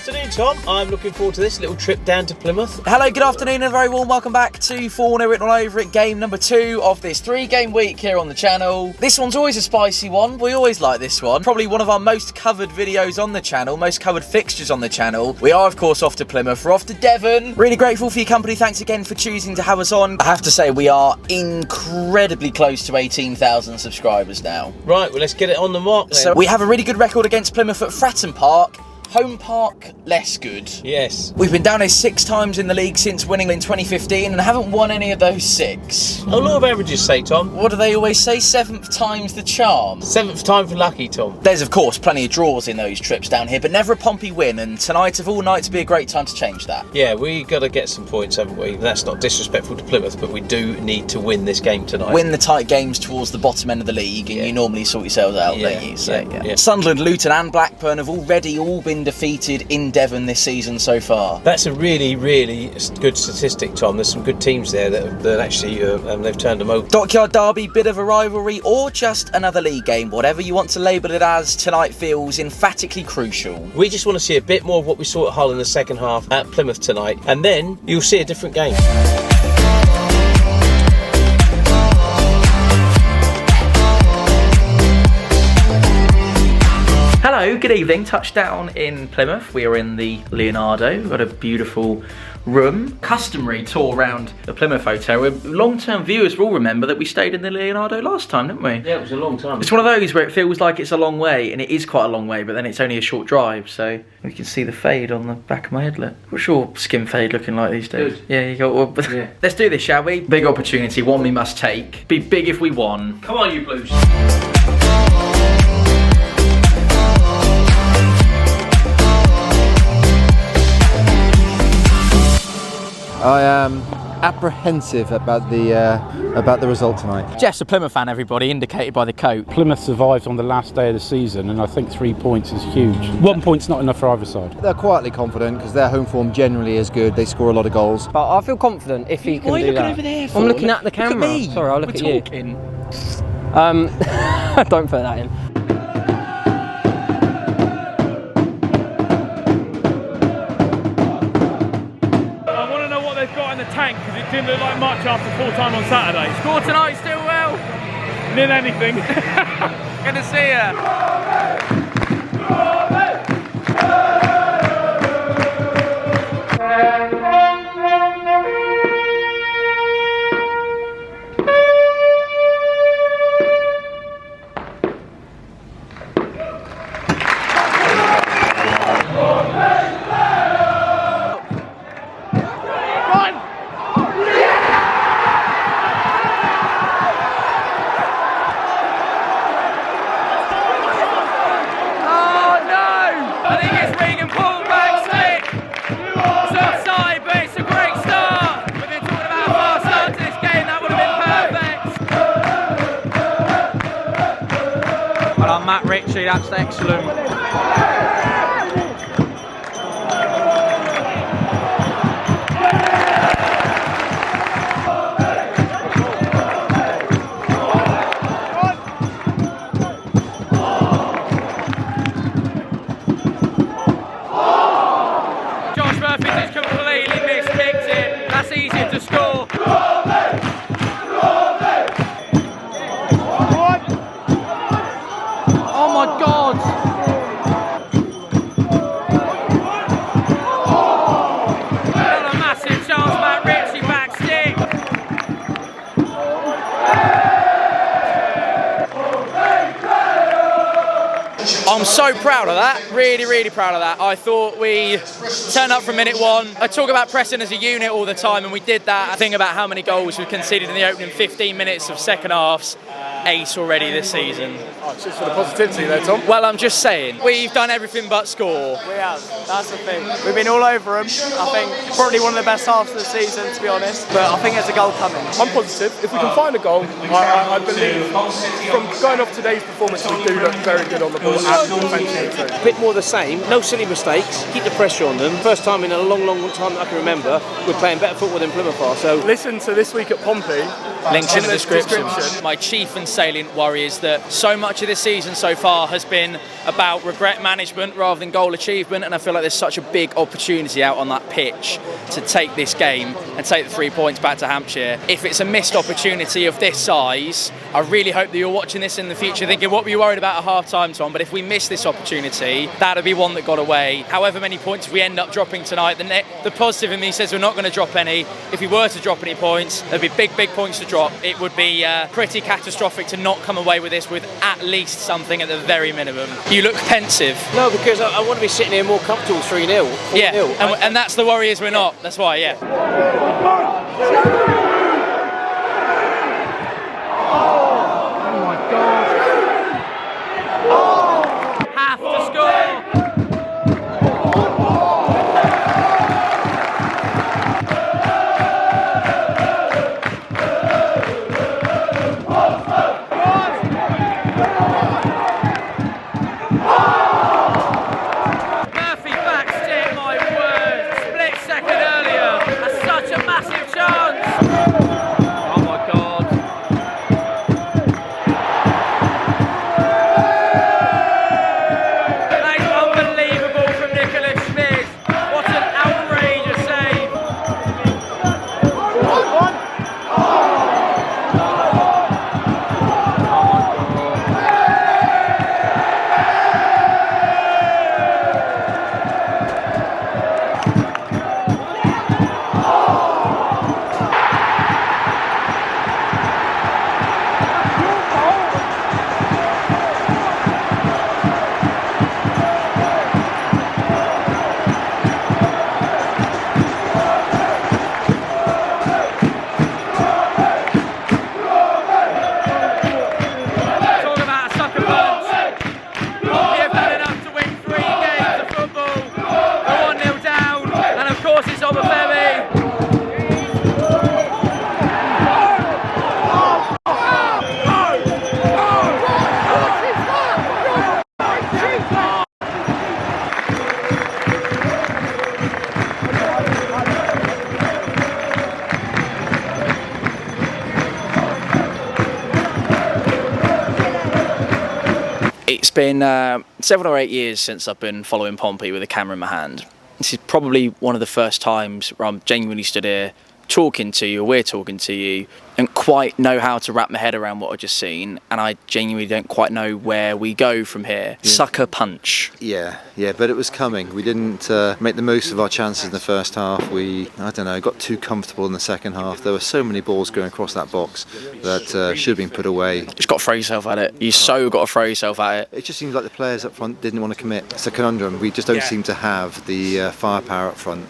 afternoon, Tom. I'm looking forward to this little trip down to Plymouth. Hello, good afternoon and a very warm welcome back to Fournilwrittenalloverit game number 2 of this 3-game week here on the channel. This one's always a spicy one. We always like this one. Probably one of our most covered videos on the channel, most covered fixtures on the channel. We are, of course, off to Plymouth. We're off to Devon. Really grateful for your company. Thanks again for choosing to have us on. I have to say, we are incredibly close to 18,000 subscribers now. Right, well, let's get it on the mark then. So we have a really good record against Plymouth at Fratton Park. Home park, less good. Yes. We've been down here 6 times in the league since winning in 2015 and haven't won any of those 6. A law of averages say, Tom. What do they always say? 7th time's the charm. 7th time for lucky, Tom. There's, of course, plenty of draws in those trips down here, but never a Pompey win, and tonight of all nights would be a great time to change that. Yeah, we got to get some points, haven't we? That's not disrespectful to Plymouth, but we do need to win this game tonight. Win the tight games towards the bottom end of the league, and you normally sort yourselves out, don't you? So, yeah. Sunderland, Luton and Blackburn have already all been defeated in Devon this season so far. That's a really, really good statistic, Tom. There's some good teams there that actually they've turned them over. Dockyard derby, bit of a rivalry, or just another league game, whatever you want to label it as, tonight feels emphatically crucial. We just want to see a bit more of what we saw at Hull in the second half at Plymouth tonight, and then you'll see a different game. Hello, good evening. Touchdown in Plymouth. We are in the Leonardo. We've got a beautiful room. Customary tour around the Plymouth Hotel. Long-term viewers will remember that we stayed in the Leonardo last time, didn't we? Yeah, it was a long time. It's one of those where it feels like it's a long way, and it is quite a long way, but then it's only a short drive, so we can see the fade on the back of my headlet. What's your skin fade looking like these days? Good. Yeah, you go, well, yeah. Let's do this, shall we? Big opportunity, one we must take. Be big if we won. Come on, you Blues. I am apprehensive about the result tonight. Jeff's a Plymouth fan, everybody, indicated by the coat. Plymouth survived on the last day of the season, and I think 3 points is huge. 1 point's not enough for either side. They're quietly confident because their home form generally is good. They score a lot of goals. But I feel confident if he can do that. What are you looking over there for? I'm looking at the camera. Look at me. Sorry, I'll look We're at talking. you. Don't put that in. Tank, because it didn't look like much after full time on Saturday. Score tonight still well. Did anything. Good to see you. Matt Ritchie, that's excellent. Josh Murphy just completely miskicked it. That's easier to score. Oh my God! What a massive chance, Matt Ritchie back stick. I'm so proud of that, really, really proud of that. I thought we turned up from minute 1. I talk about pressing as a unit all the time, and we did that. I think about how many goals we conceded in the opening 15 minutes of second halves. 8 already this season. Oh, cheers for the positivity there, Tom. Well, I'm just saying, we've done everything but score. We have, that's the thing. We've been all over them. I think probably one of the best halves of the season, to be honest, but I think there's a goal coming. I'm positive. If we can find a goal, I believe from going off today's performance, we do look very good on the ball and defensively too. A bit more the same, no silly mistakes, keep the pressure on them. First time in a long, long time that I can remember, we're playing better football than Plymouth are. So listen to this week at Pompey. Links in the description. My chief and salient worry is that so much of this season so far has been about regret management rather than goal achievement, and I feel like there's such a big opportunity out on that pitch to take this game and take the 3 points back to Hampshire. If it's a missed opportunity of this size, I really hope that you're watching this in the future thinking, what were you worried about at half-time, Tom? But if we miss this opportunity, that'd be one that got away. However many points we end up dropping tonight, the positive in me says we're not going to drop any. If we were to drop any points, there'd be big points to drop. It would be pretty catastrophic to not come away with this with at least something at the very minimum. You look pensive. No, because I want to be sitting here more comfortable 3-0. Yeah, and that's the worry is we're not. That's why, yeah. Have to score! It's been 7 or 8 years since I've been following Pompey with a camera in my hand. This is probably one of the first times where I'm genuinely stood here talking to you, or we're talking to you, and quite know how to wrap my head around what I've just seen, and I genuinely don't quite know where we go from here. Yeah. Sucker punch. Yeah, but it was coming. We didn't make the most of our chances in the first half. We, got too comfortable in the second half. There were so many balls going across that box that should have been put away. Just got to throw yourself at it. You so got to throw yourself at it. It just seems like the players up front didn't want to commit. It's a conundrum. We just don't seem to have the firepower up front,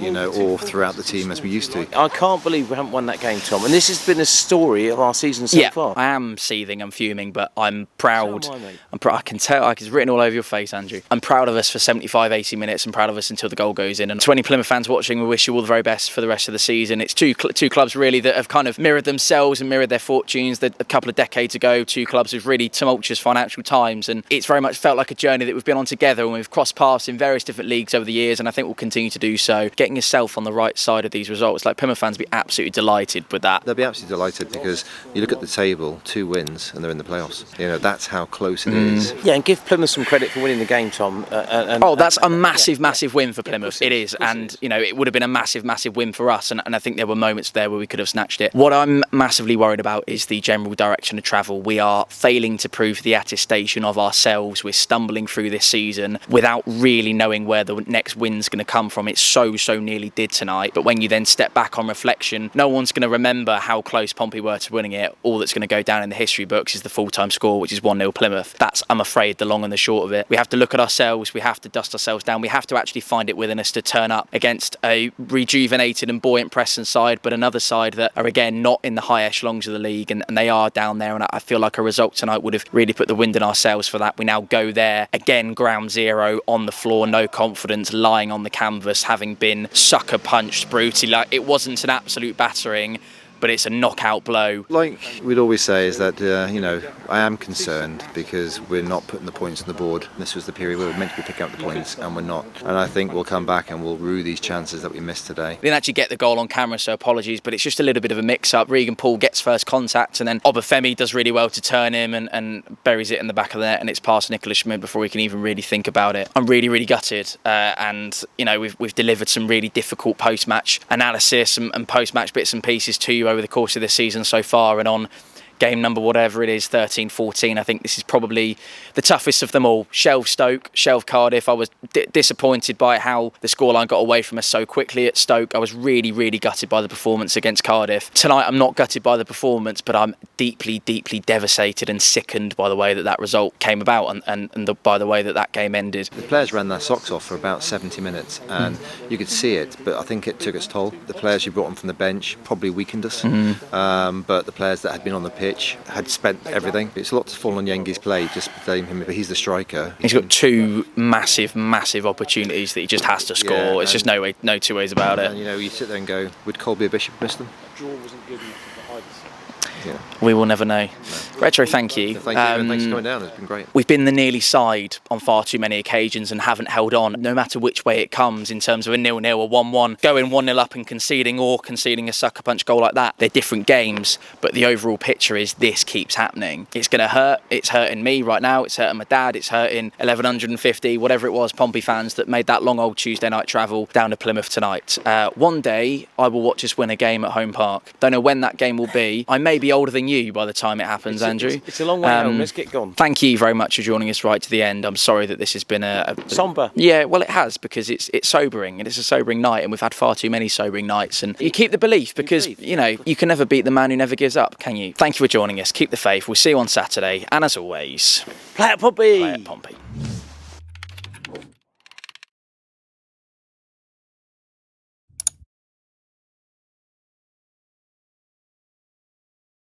or throughout the team as we used to. I can't believe we haven't won that game, Tom. And this has been a story of our season so far. I am seething, I'm fuming, but I'm proud. I can tell, it's written all over your face, Andrew. I'm proud of us for 75, 80 minutes. I'm proud of us until the goal goes in. And to any Plymouth fans watching, we wish you all the very best for the rest of the season. It's two clubs really that have kind of mirrored themselves and mirrored their fortunes. A couple of decades ago, two clubs with really tumultuous financial times, and it's very much felt like a journey that we've been on together, and we've crossed paths in various different leagues over the years, and I think we'll continue to do so. Getting yourself on the right side of these results, like Plymouth fans, be absolutely delighted with that. They'll be absolutely delighted because you look at the table, 2 wins and they're in the playoffs. That's how close it is. Yeah, and give Plymouth some credit for winning the game, Tom. That's a massive win for Plymouth. It is, and it would have been a massive win for us, and I think there were moments there where we could have snatched it. What I'm massively worried about is the general direction of travel. We are failing to prove the attestation of ourselves. We're stumbling through this season without really knowing where the next win's going to come from. It so nearly did tonight, but when you then step back on reflection, no one's going to remember how close Pompey were to winning it. All that's going to go down in the history books is the full-time score, which is 1-0 Plymouth. That's, I'm afraid, the long and the short of it. We have to look at ourselves, we have to dust ourselves down, we have to actually find it within us to turn up against a rejuvenated and buoyant Preston side, but another side that are again not in the high echelons of the league, and they are down there, and I feel like a result tonight would have really put the wind in our sails for that. We now go there again, ground zero, on the floor, no confidence, lying on the canvas, having been sucker punched brutally. Like, it wasn't an absolute battering, but it's a knockout blow. Like we'd always say is that, you know, I am concerned because we're not putting the points on the board. This was the period where we were meant to be picking up the points and we're not. And I think we'll come back and we'll rue these chances that we missed today. Didn't actually get the goal on camera, so apologies, but it's just a little bit of a mix-up. Regan Paul gets first contact and then Obafemi does really well to turn him and buries it in the back of the net, and it's past Nicholas Schmid before we can even really think about it. I'm really, really gutted, and you know, we've delivered some really difficult post-match analysis and post-match bits and pieces to you over the course of this season so far, and on game number whatever it is, 13-14, I think this is probably the toughest of them all. Shelved Stoke, shelved Cardiff. I was disappointed by how the scoreline got away from us so quickly at Stoke. I was really, really gutted by the performance against Cardiff. Tonight I'm not gutted by the performance, but I'm deeply, deeply devastated and sickened by the way that result came about and by the way that game ended. The players ran their socks off for about 70 minutes and you could see it, but I think it took its toll. The players who brought on from the bench probably weakened us, but the players that had been on the pitch had spent everything. It's a lot to fall on Yengi's play, just blame him, but he's the striker. He's got two massive opportunities that he just has to score. Yeah, it's just no two ways about it. And you know, you sit there and go, would Colby Bishop miss them? The draw wasn't good enough for either side. Yeah. We will never know. No. Retro, thank you. Thank you, and thanks for coming down. It's been great. We've been the nearly side on far too many occasions and haven't held on, no matter which way it comes, in terms of a 0-0 or 1-1, going 1-0 up and conceding a sucker punch goal like that. They're different games, but the overall picture is this keeps happening. It's going to hurt. It's hurting me right now. It's hurting my dad. It's hurting 1150, whatever it was, Pompey fans that made that long old Tuesday night travel down to Plymouth tonight. One day, I will watch us win a game at Home Park. Don't know when that game will be. I may be older than you by the time it happens, Andrew. It's a long way home. Let's get gone. Thank you very much for joining us right to the end. I'm sorry that this has been a somber. Yeah, well, it has, because it's sobering, and it's a sobering night, and we've had far too many sobering nights. And you keep the belief, because you know you can never beat the man who never gives up, can you? Thank you for joining us. Keep the faith. We'll see you on Saturday, and as always, Play at Pompey. Play at Pompey.